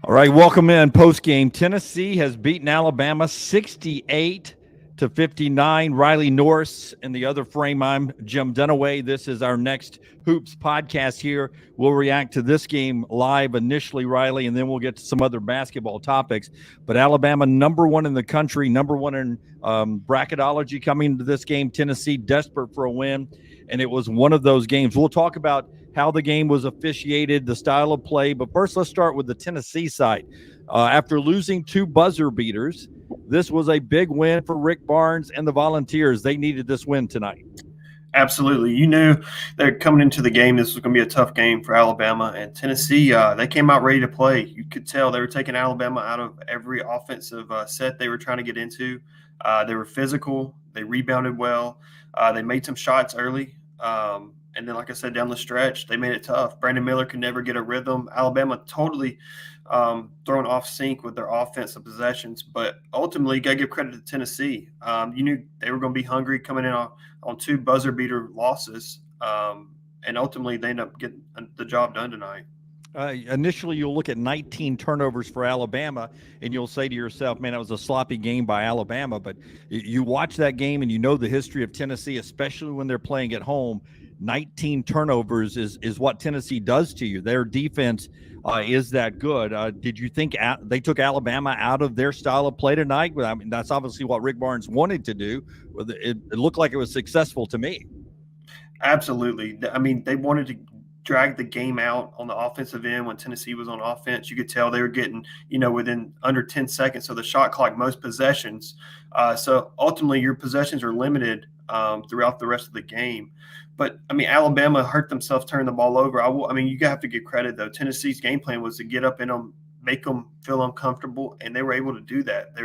All right, welcome in post game. Tennessee has beaten Alabama 68-59. Riley Norris in the other frame. I'm Jim Dunaway. This is our next Hoops podcast here. We'll react to this game live initially, Riley, and then we'll get to some other basketball topics. But Alabama, number one in the country, number one in bracketology coming into this game. Tennessee desperate for a win, and it was one of those games. We'll talk about how the game was officiated, the style of play. But first, let's start with the Tennessee side. After losing two buzzer beaters, this was a big win for Rick Barnes and the Volunteers. They needed this win tonight. Absolutely. You knew they're coming into the game. This was going to be a tough game for Alabama and Tennessee. They came out ready to play. You could tell they were taking Alabama out of every offensive set they were trying to get into. They were physical. They rebounded well. They made some shots early. And then, like I said, down the stretch, they made it tough. Brandon Miller could never get a rhythm. Alabama totally thrown off sync with their offensive possessions. But ultimately, you got to give credit to Tennessee. You knew they were going to be hungry coming in on two buzzer beater losses. And ultimately, they end up getting the job done tonight. Initially, you'll look at 19 turnovers for Alabama, and you'll say to yourself, man, that was a sloppy game by Alabama. But you watch that game, and you know the history of Tennessee, especially when they're playing at home. 19 turnovers is what Tennessee does to you. Their defense is that good. Did you think they took Alabama out of their style of play tonight? I mean, that's obviously what Rick Barnes wanted to do. It looked like it was successful to me. Absolutely. I mean, they wanted to drag the game out on the offensive end when Tennessee was on offense. You could tell they were getting, within under 10 seconds of the shot clock, most possessions. So ultimately, your possessions are limited throughout the rest of the game. But, I mean, Alabama hurt themselves turning the ball over. You have to give credit, though. Tennessee's game plan was to get up in them, make them feel uncomfortable, and they were able to do that. They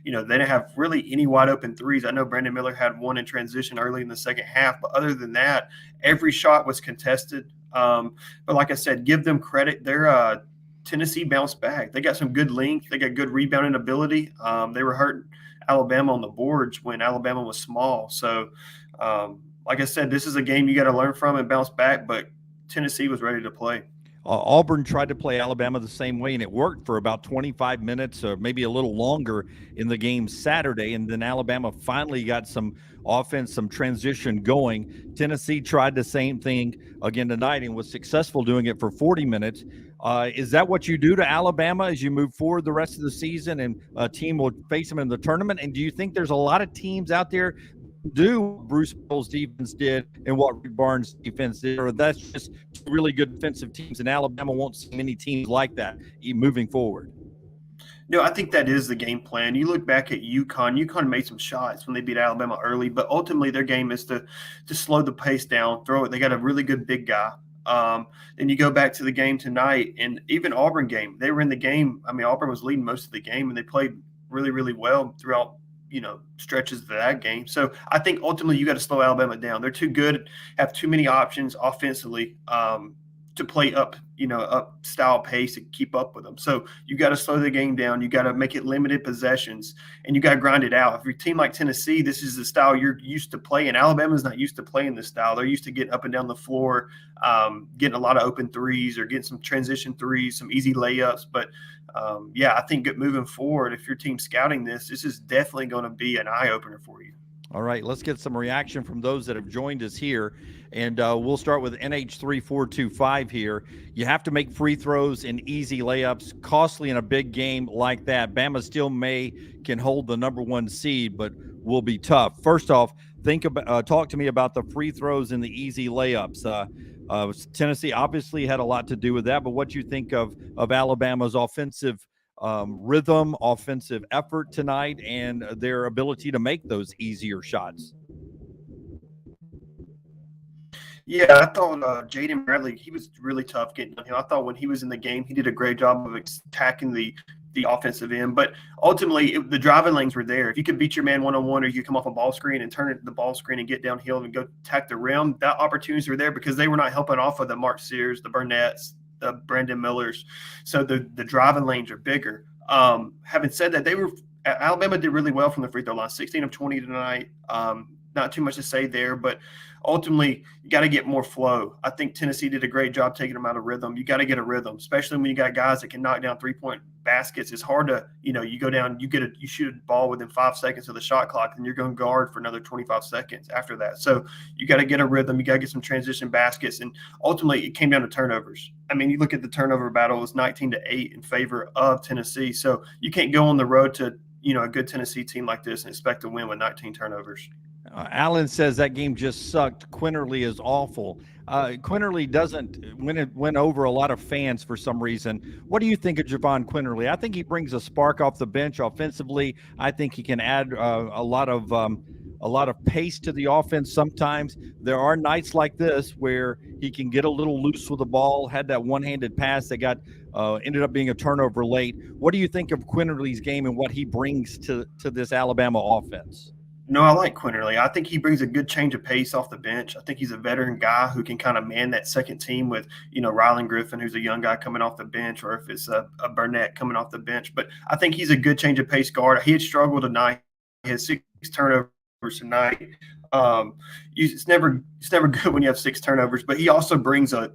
didn't have really any wide open threes. I know Brandon Miller had one in transition early in the second half, but other than that, every shot was contested. But like I said, give them credit. Their Tennessee bounced back. They got some good length. They got good rebounding ability. They were hurting Alabama on the boards when Alabama was small. So, like I said, this is a game you got to learn from and bounce back, but Tennessee was ready to play. Auburn tried to play Alabama the same way, and it worked for about 25 minutes or maybe a little longer in the game Saturday. And then Alabama finally got some offense, some transition going. Tennessee tried the same thing again tonight and was successful doing it for 40 minutes. Is that what you do to Alabama as you move forward the rest of the season and a team will face them in the tournament? And do you think there's a lot of teams out there do what Bruce Pearl's defense did and what Rick Barnes' defense did, or that's just two really good defensive teams, and Alabama won't see many teams like that moving forward? No, I think that is the game plan. You look back at UConn. UConn made some shots when they beat Alabama early, but ultimately their game is to slow the pace down, throw it. They got a really good big guy. Then you go back to the game tonight, and even Auburn game. They were in the game. I mean, Auburn was leading most of the game, and they played really, really well throughout stretches of that game. So I think ultimately you got to slow Alabama down. They're too good, have too many options offensively to play up style pace to keep up with them. So you got to slow the game down. You got to make it limited possessions, and you got to grind it out. If you're a team like Tennessee, this is the style you're used to playing. Alabama's not used to playing this style. They're used to getting up and down the floor, getting a lot of open threes or getting some transition threes, some easy layups. But I think moving forward, if your team's scouting this is definitely going to be an eye-opener for you. All right, let's get some reaction from those that have joined us here. And we'll start with NH3425 here. You have to make free throws and easy layups, costly in a big game like that. Bama still can hold the number one seed, but will be tough. First off, talk to me about the free throws and the easy layups. Tennessee obviously had a lot to do with that, but what do you think of Alabama's offensive rhythm, offensive effort tonight, and their ability to make those easier shots? Yeah, I thought Jaden Bradley, he was really tough getting on him. I thought when he was in the game, he did a great job of attacking the offensive end. But ultimately, the driving lanes were there. If you could beat your man one-on-one, or you come off a ball screen and turn it to the ball screen and get downhill and go attack the rim, that opportunities were there because they were not helping off of the Mark Sears, the Burnett's, the Brandon Millers. So the driving lanes are bigger. Having said that, Alabama did really well from the free throw line, 16 of 20 tonight. Not too much to say there, but ultimately you got to get more flow. I think Tennessee did a great job taking them out of rhythm. You got to get a rhythm, especially when you got guys that can knock down 3-point baskets. It's hard to, you go down, you shoot a ball within 5 seconds of the shot clock, and you're going to guard for another 25 seconds after that. So you got to get a rhythm. You got to get some transition baskets, and ultimately it came down to turnovers. I mean, you look at the turnover battle, it was 19-8 in favor of Tennessee. So you can't go on the road to, a good Tennessee team like this and expect to win with 19 turnovers. Alan says that game just sucked. Quinterly is awful. Quinterly doesn't win over a lot of fans for some reason. What do you think of Javon Quinterly? I think he brings a spark off the bench offensively. I think he can add a lot of pace to the offense. Sometimes there are nights like this where he can get a little loose with the ball. Had that one-handed pass that got ended up being a turnover late. What do you think of Quinterly's game and what he brings to this Alabama offense? No, I like Quinterly. I think he brings a good change of pace off the bench. I think he's a veteran guy who can kind of man that second team with, Rylan Griffin, who's a young guy coming off the bench, or if it's a Burnett coming off the bench. But I think he's a good change of pace guard. He had struggled tonight. He had 6 turnovers tonight. It's never good when you have 6 turnovers, but he also brings a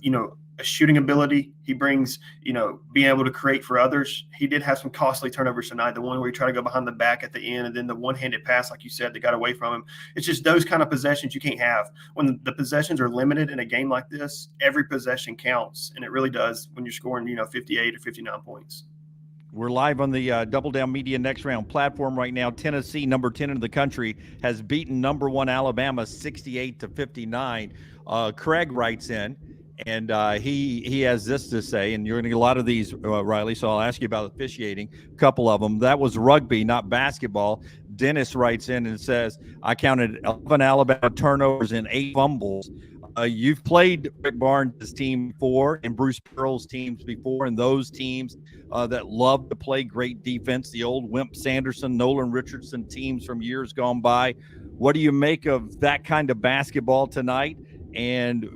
shooting ability. He brings, being able to create for others. He did have some costly turnovers tonight. The one where he tried to go behind the back at the end, and then the one-handed pass, like you said, that got away from him. It's just those kind of possessions you can't have. When the possessions are limited in a game like this, every possession counts, and it really does when you're scoring, 58 or 59 points. We're live on the Double Down Media Next Round platform right now. Tennessee, number 10 in the country, has beaten number 1 Alabama 68-59. Craig writes in, and he has this to say, and you're going to get a lot of these, Riley, so I'll ask you about officiating, a couple of them. That was rugby, not basketball. Dennis writes in and says, I counted 11 Alabama turnovers and 8 fumbles. You've played Rick Barnes' team before and Bruce Pearl's teams before, and those teams that love to play great defense, the old Wimp Sanderson, Nolan Richardson teams from years gone by. What do you make of that kind of basketball tonight? And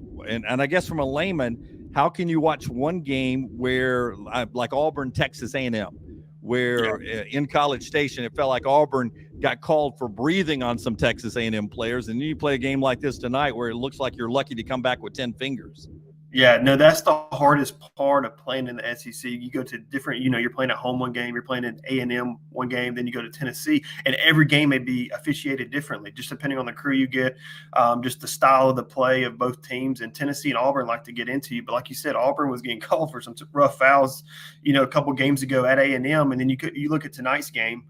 I guess from a layman, how can you watch one game where, like Auburn, Texas A&M, where in College Station it felt like Auburn got called for breathing on some Texas A&M players, and then you play a game like this tonight where it looks like you're lucky to come back with 10 fingers? Yeah, no, that's the hardest part of playing in the SEC. You go to different, you're playing at home one game, you're playing in A&M one game, then you go to Tennessee, and every game may be officiated differently, just depending on the crew you get, just the style of the play of both teams. And Tennessee and Auburn like to get into you, but like you said, Auburn was getting called for some rough fouls, a couple games ago at A&M, and then you look at tonight's game,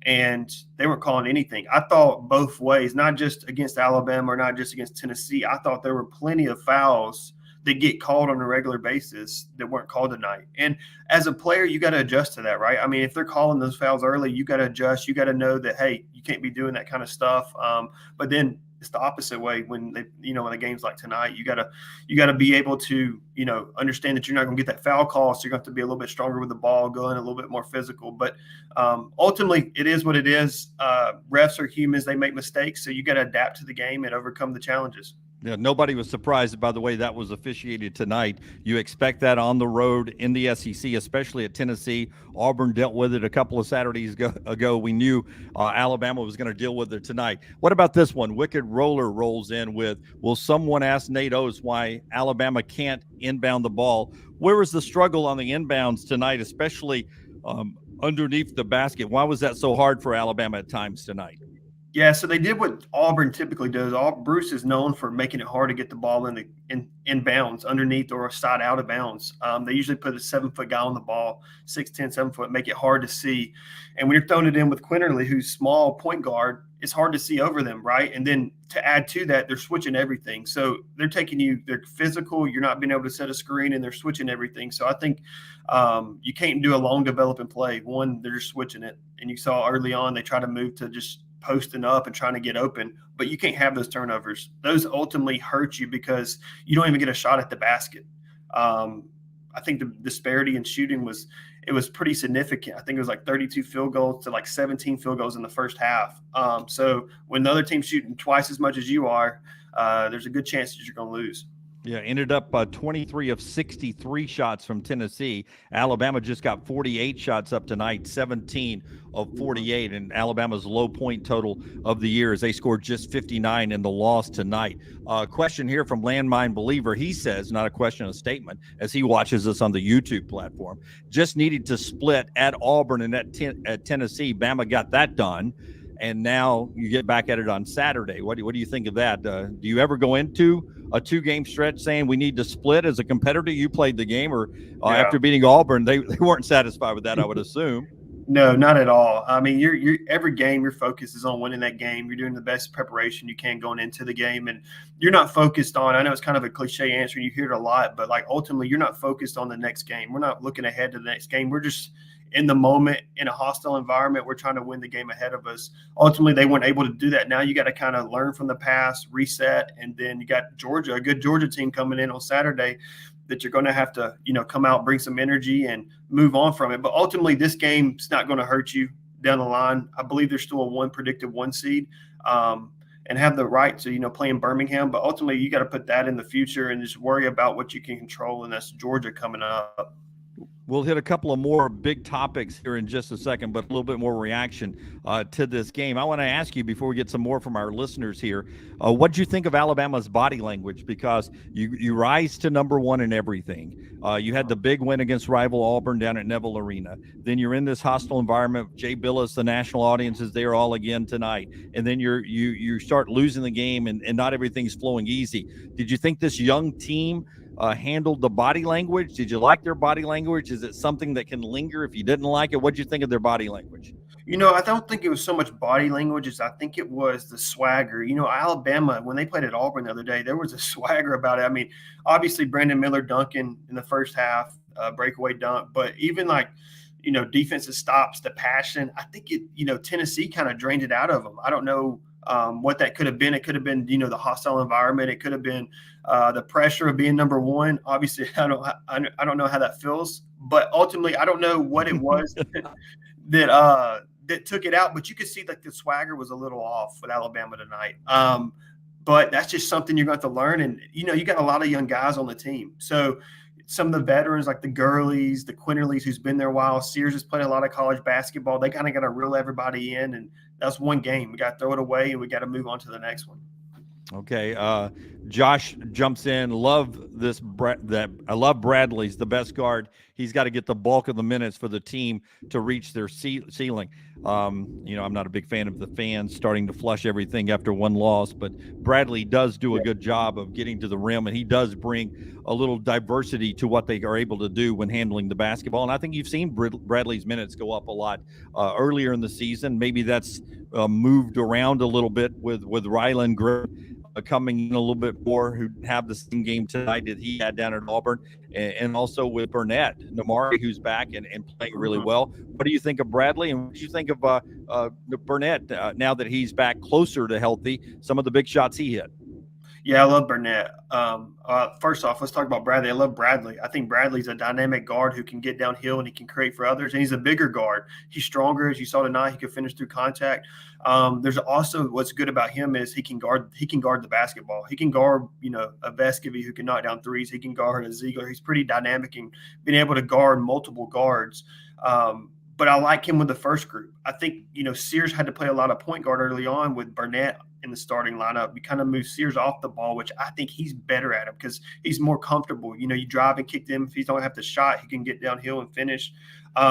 and they weren't calling anything. I thought both ways, not just against Alabama or not just against Tennessee. I thought there were plenty of fouls that get called on a regular basis that weren't called tonight. And as a player, you got to adjust to that, right? I mean, if they're calling those fouls early, you got to adjust. You got to know that, hey, you can't be doing that kind of stuff. But then it's the opposite way when they, in a games like tonight, you got to be able to, understand that you're not going to get that foul call. So you're going to have to be a little bit stronger with the ball, going a little bit more physical. But ultimately, it is what it is. Refs are humans; they make mistakes. So you got to adapt to the game and overcome the challenges. Yeah, nobody was surprised by the way that was officiated tonight. You expect that on the road in the SEC, especially at Tennessee. Auburn dealt with it a couple of Saturdays ago. We knew Alabama was going to deal with it tonight. What about this one? Wicked Roller rolls in with, will someone ask Nate Oates why Alabama can't inbound the ball? Where was the struggle on the inbounds tonight, especially underneath the basket? Why was that so hard for Alabama at times tonight? Yeah, so they did what Auburn typically does. Bruce is known for making it hard to get the ball in bounds, underneath or side out of bounds. They usually put a 7-foot guy on the ball, 6'10", 7-foot, make it hard to see. And when you're throwing it in with Quinterly, who's small point guard, it's hard to see over them, right? And then to add to that, they're switching everything. So they're they're physical. You're not being able to set a screen, and they're switching everything. So I think you can't do a long developing play. One, they're just switching it. And you saw early on they try to move to just posting up and trying to get open, but you can't have those turnovers. Those ultimately hurt you because you don't even get a shot at the basket. I think the disparity in shooting was pretty significant. I think it was like 32 field goals to like 17 field goals in the first half. So when the other team's shooting twice as much as you are, there's a good chance that you're going to lose. Yeah, ended up 23 of 63 shots from Tennessee. Alabama just got 48 shots up tonight, 17 of Mhm. 48. And Alabama's low point total of the year is they scored just 59 in the loss tonight. Question here from Landmine Believer. He says, not a question, a statement, as he watches us on the YouTube platform. Just needed to split at Auburn and at Tennessee. Bama got that done. And now you get back at it on Saturday. What do you think of that? Do you ever go into a 2-game stretch saying we need to split as a competitor? You played the game, or Yeah. after beating Auburn, they weren't satisfied with that, I would assume. No, not at all. I mean, you're every game your focus is on winning that game. You're doing the best preparation you can going into the game, and you're not focused on. I know it's kind of a cliche answer, you hear it a lot, but like ultimately, you're not focused on the next game. We're not looking ahead to the next game. We're just in the moment in a hostile environment. We're trying to win the game ahead of us. Ultimately, they weren't able to do that. Now you got to kind of learn from the past, reset, and then you got Georgia, a good Georgia team coming in on Saturday that you're going to have to, come out, bring some energy and move on from it. But ultimately, this game's not going to hurt you down the line. I believe there's still a predicted 1 seed, and have the right to, play in Birmingham. But ultimately, you got to put that in the future and just worry about what you can control, and that's Georgia coming up. We'll hit a couple of more big topics here in just a second, but a little bit more reaction to this game. I want to ask you before we get some more from our listeners here, what do you think of Alabama's body language? Because you rise to number one in everything. You had the big win against rival Auburn down at Neville Arena. Then you're in this hostile environment. Jay Billis, the national audience is there all again tonight. And then you start losing the game, and not everything's flowing easy. Did you think this young team handled the body language? Did you like their body language? Is it something that can linger if you didn't like it? What did you think of their body language? I don't think it was so much body language as I think it was the swagger. Alabama, when they played at Auburn the other day, there was a swagger about it. I mean, obviously Brandon Miller dunking in the first half, breakaway dunk, but even like, defensive stops, the passion, I think Tennessee kind of drained it out of them. I don't know what that could have been. It could have been, the hostile environment. It could have been the pressure of being number one. Obviously, I don't know how that feels, but ultimately, I don't know what it was that took it out. But you could see that the swagger was a little off with Alabama tonight. But that's just something you're going to have to learn. And you got a lot of young guys on the team, so some of the veterans like the Gurleys, the Quinterleys, who's been there a while. Sears has played a lot of college basketball. They kind of got to reel everybody in, and that's one game. We got to throw it away, and we got to move on to the next one. Okay. Josh jumps in. I love Bradley's the best guard. He's got to get the bulk of the minutes for the team to reach their ceiling. I'm not a big fan of the fans starting to flush everything after one loss, but Bradley does do a good job of getting to the rim, and he does bring a little diversity to what they are able to do when handling the basketball. And I think you've seen Bradley's minutes go up a lot earlier in the season. Maybe that's moved around a little bit with Rylan Grimm coming in a little bit more, who have the same game tonight that he had down at Auburn, and also with Burnett, Namari, who's back and playing really well. What do you think of Bradley, and what do you think of Burnett now that he's back closer to healthy, some of the big shots he hit? Yeah, I love Burnett. First off, let's talk about Bradley. I love Bradley. I think Bradley's a dynamic guard who can get downhill and he can create for others. And he's a bigger guard. He's stronger, as you saw tonight. He can finish through contact. There's also what's good about him is he can guard the basketball. He can guard, a Vescovy who can knock down threes. He can guard a Ziegler. He's pretty dynamic and being able to guard multiple guards. But I like him with the first group. I think, Sears had to play a lot of point guard early on with Burnett in the starting lineup. You kind of move Sears off the ball, which I think he's better at him because he's more comfortable. You drive and kick them. If he don't have to shot, he can get downhill and finish.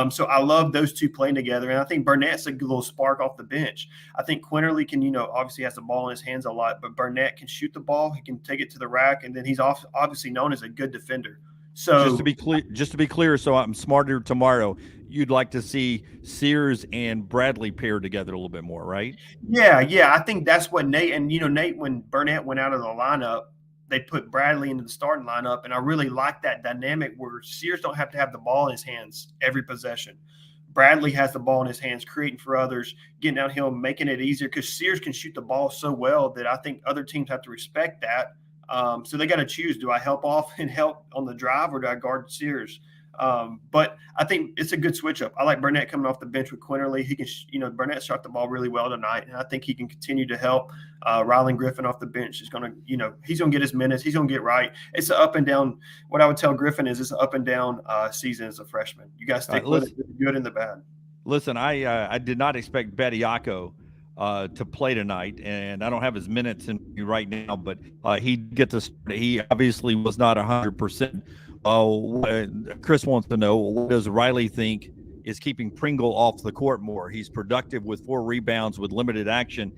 So I love those two playing together. And I think Burnett's a good little spark off the bench. I think Quinterly can, obviously has the ball in his hands a lot, but Burnett can shoot the ball. He can take it to the rack, and then he's obviously known as a good defender. So just to be clear, so I'm smarter tomorrow, you'd like to see Sears and Bradley paired together a little bit more, right? Yeah. I think that's what Nate and Nate, when Burnett went out of the lineup, they put Bradley into the starting lineup, and I really like that dynamic where Sears don't have to have the ball in his hands every possession. Bradley has the ball in his hands, creating for others, getting downhill, making it easier because Sears can shoot the ball so well that I think other teams have to respect that. So they got to choose: do I help off and help on the drive, or do I guard Sears? But I think it's a good switch up. I like Burnett coming off the bench with Quinterly. He can, Burnett shot the ball really well tonight, and I think he can continue to help. Rylan Griffin off the bench is going to, he's going to get his minutes. He's going to get right. It's an up and down. What I would tell Griffin is it's an up and down season as a freshman. You guys stick with it, the good and the bad. Listen, I did not expect Bediako to play tonight, and I don't have his minutes in me right now, but he get to start. He obviously was not 100%. Chris wants to know, what does Riley think is keeping Pringle off the court more? He's productive with 4 rebounds with limited action.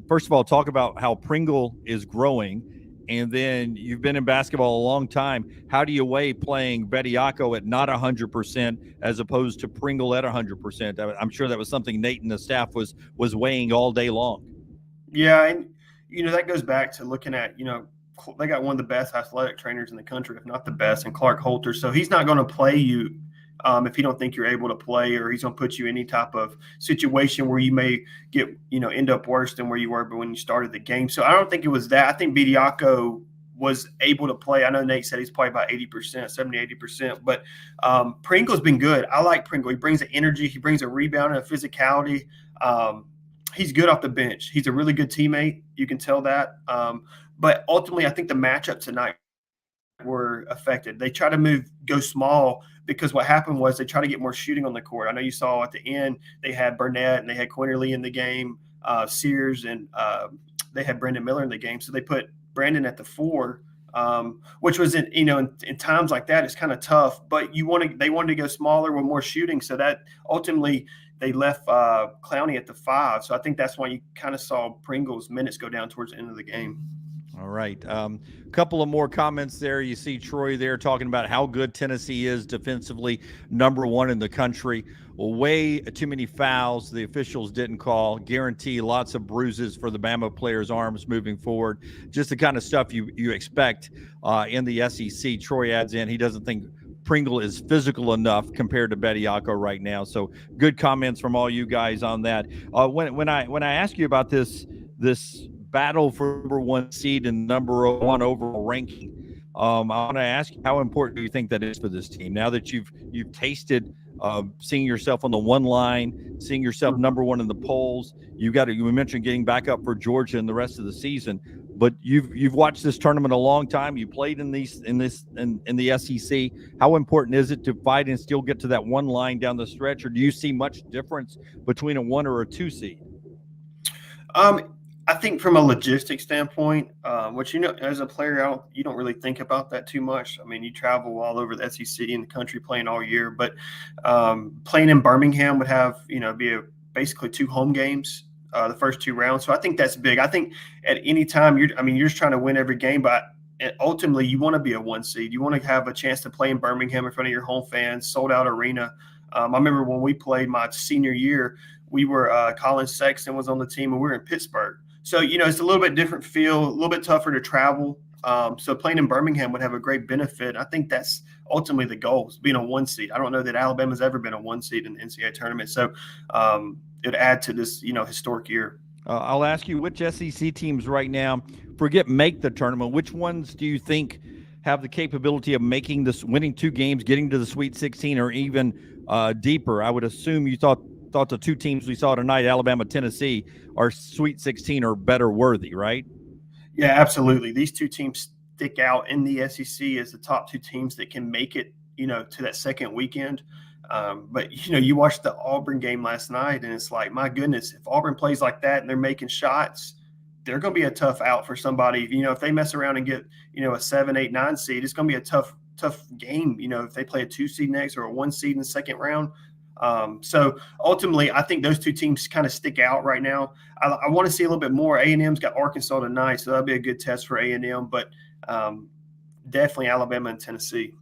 First of all, talk about how Pringle is growing, and then you've been in basketball a long time. How do you weigh playing Bediako at not 100% as opposed to Pringle at 100%? I'm sure that was something Nate and the staff was weighing all day long. Yeah, and that goes back to looking at they got one of the best athletic trainers in the country, if not the best, and Clark Holter. So he's not going to play you if he don't think you're able to play, or he's going to put you in any type of situation where you may get, end up worse than where you were when you started the game. So I don't think it was that. I think Bediako was able to play. I know Nate said he's probably about 80%, 70, 80%, but Pringle's been good. I like Pringle. He brings the energy. He brings a rebound and a physicality. He's good off the bench. He's a really good teammate. You can tell that. But ultimately, I think the matchup tonight were affected. They try to go small, because what happened was they try to get more shooting on the court. I know you saw at the end they had Burnett and they had Quinterly in the game, Sears, and they had Brandon Miller in the game. So they put Brandon at the 4, which was in times like that, it's kind of tough. But they wanted to go smaller with more shooting, so that ultimately they left Clowney at the 5. So I think that's why you kind of saw Pringle's minutes go down towards the end of the game. All right. A couple of more comments there. You see Troy there talking about how good Tennessee is defensively, number 1 in the country. Well, way too many fouls the officials didn't call. Guarantee lots of bruises for the Bama players' arms moving forward. Just the kind of stuff you expect in the SEC. Troy adds in he doesn't think Pringle is physical enough compared to Bediako right now. So good comments from all you guys on that. When I ask you about this battle for number 1 seed and number 1 overall ranking, I want to ask you, how important do you think that is for this team now that you've tasted seeing yourself on the 1 line, seeing yourself number 1 in the polls? You mentioned getting back up for Georgia in the rest of the season, but you've watched this tournament a long time. You played in the SEC. How important is it to fight and still get to that 1 line down the stretch, or do you see much difference between a 1 or a 2 seed? I think from a logistics standpoint, which, as a player, you don't really think about that too much. I mean, you travel all over the SEC in the country playing all year, but playing in Birmingham would have, be basically 2 home games, the first 2 rounds. So I think that's big. I think at any time you're just trying to win every game, but ultimately you want to be a 1 seed. You want to have a chance to play in Birmingham in front of your home fans, sold out arena. I remember when we played my senior year, we were Colin Sexton was on the team, and we were in Pittsburgh. So, it's a little bit different feel, a little bit tougher to travel. So playing in Birmingham would have a great benefit. I think that's ultimately the goal, is being a 1 seed. I don't know that Alabama's ever been a 1 seed in the NCAA tournament. So it would add to this, historic year. I'll ask you, which SEC teams right now, make the tournament, which ones do you think have the capability of making this, winning 2 games, getting to the Sweet 16, or even deeper? I would assume you thought the 2 teams we saw tonight, Alabama, Tennessee, are Sweet 16 or better worthy, right? Yeah, absolutely. These 2 teams stick out in the SEC as the top 2 teams that can make it, to that second weekend. But, you watched the Auburn game last night, and it's like, my goodness, if Auburn plays like that and they're making shots, they're going to be a tough out for somebody. If they mess around and get, a 7, 8, 9 seed, it's going to be a tough game, if they play a 2 seed next or a 1 seed in the second round. So ultimately, I think those 2 teams kind of stick out right now. I want to see a little bit more. A&M's got Arkansas tonight, so that'll be a good test for A&M, but definitely Alabama and Tennessee.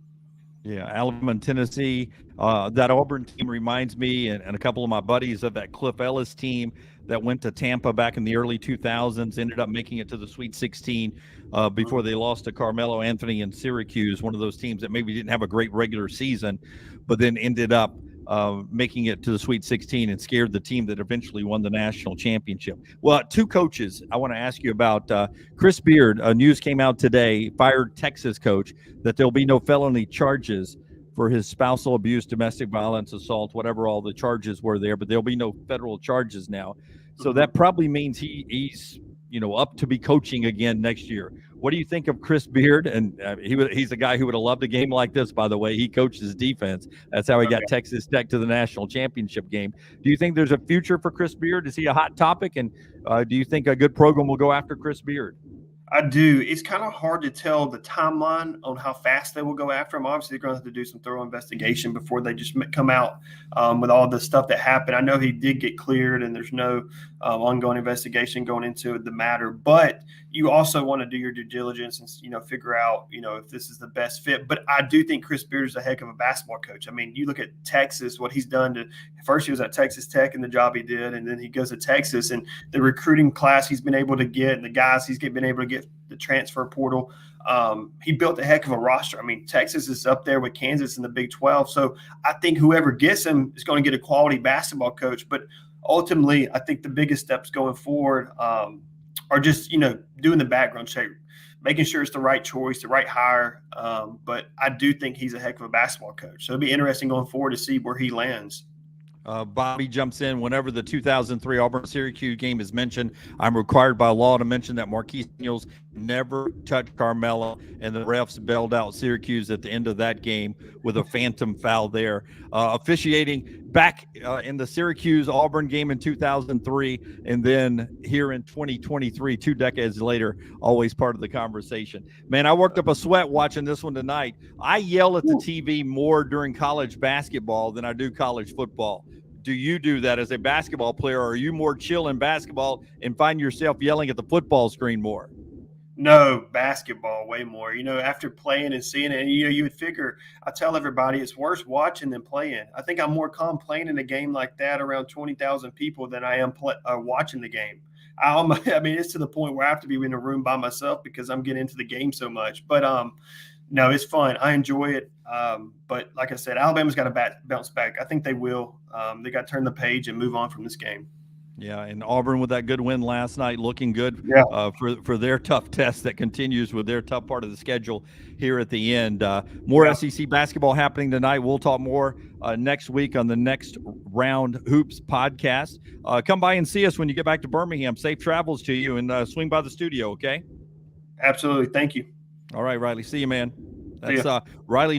Yeah, Alabama and Tennessee. That Auburn team reminds me and a couple of my buddies of that Cliff Ellis team that went to Tampa back in the early 2000s, ended up making it to the Sweet 16 before they lost to Carmelo Anthony and Syracuse, one of those teams that maybe didn't have a great regular season, but then ended up making it to the Sweet 16 and scared the team that eventually won the national championship. Well, 2 coaches I want to ask you about. Chris Beard, news came out today, fired Texas coach, that there'll be no felony charges for his spousal abuse, domestic violence, assault, whatever all the charges were there. But there'll be no federal charges now, so that probably means he's up to be coaching again next year. What do you think of Chris Beard? And he's a guy who would have loved a game like this, by the way. He coaches defense. That's how he got Texas Tech to the national championship game. Do you think there's a future for Chris Beard? Is he a hot topic? And do you think a good program will go after Chris Beard? I do. It's kind of hard to tell the timeline on how fast they will go after him. Obviously, they're going to have to do some thorough investigation before they just come out with all the stuff that happened. I know he did get cleared, and there's no ongoing investigation going into the matter. But you also want to do your due diligence and figure out if this is the best fit. But I do think Chris Beard is a heck of a basketball coach. I mean, you look at Texas, what he's done to. First, he was at Texas Tech and the job he did, and then he goes to Texas and the recruiting class he's been able to get, and the guys he's been able to get the transfer portal. He built a heck of a roster. I mean, Texas is up there with Kansas in the Big 12. So I think whoever gets him is going to get a quality basketball coach. But ultimately, I think the biggest steps going forward are just, doing the background check, making sure it's the right choice, the right hire. But I do think he's a heck of a basketball coach. So it'll be interesting going forward to see where he lands. Bobby jumps in whenever the 2003 Auburn-Syracuse game is mentioned. I'm required by law to mention that Marquise Daniels never touched Carmelo, and the refs bailed out Syracuse at the end of that game with a phantom foul there. Officiating back in the Syracuse-Auburn game in 2003, and then here in 2023, 2 decades later, always part of the conversation. Man, I worked up a sweat watching this one tonight. I yell at the TV more during college basketball than I do college football. Do you do that as a basketball player, or are you more chill in basketball and find yourself yelling at the football screen more? No, basketball way more. After playing and seeing it, and you would figure. I tell everybody it's worse watching than playing. I think I'm more calm playing in a game like that around 20,000 people than I am watching the game. I mean, it's to the point where I have to be in a room by myself because I'm getting into the game so much. But no, it's fun. I enjoy it. But like I said, Alabama's got to bounce back. I think they will. They got to turn the page and move on from this game. Yeah, and Auburn with that good win last night, looking good for their tough test that continues with their tough part of the schedule here at the end. More SEC basketball happening tonight. We'll talk more next week on the Next Round Hoops podcast. Come by and see us when you get back to Birmingham. Safe travels to you, and swing by the studio, okay? Absolutely. Thank you. All right, Riley. See you, man. That's Riley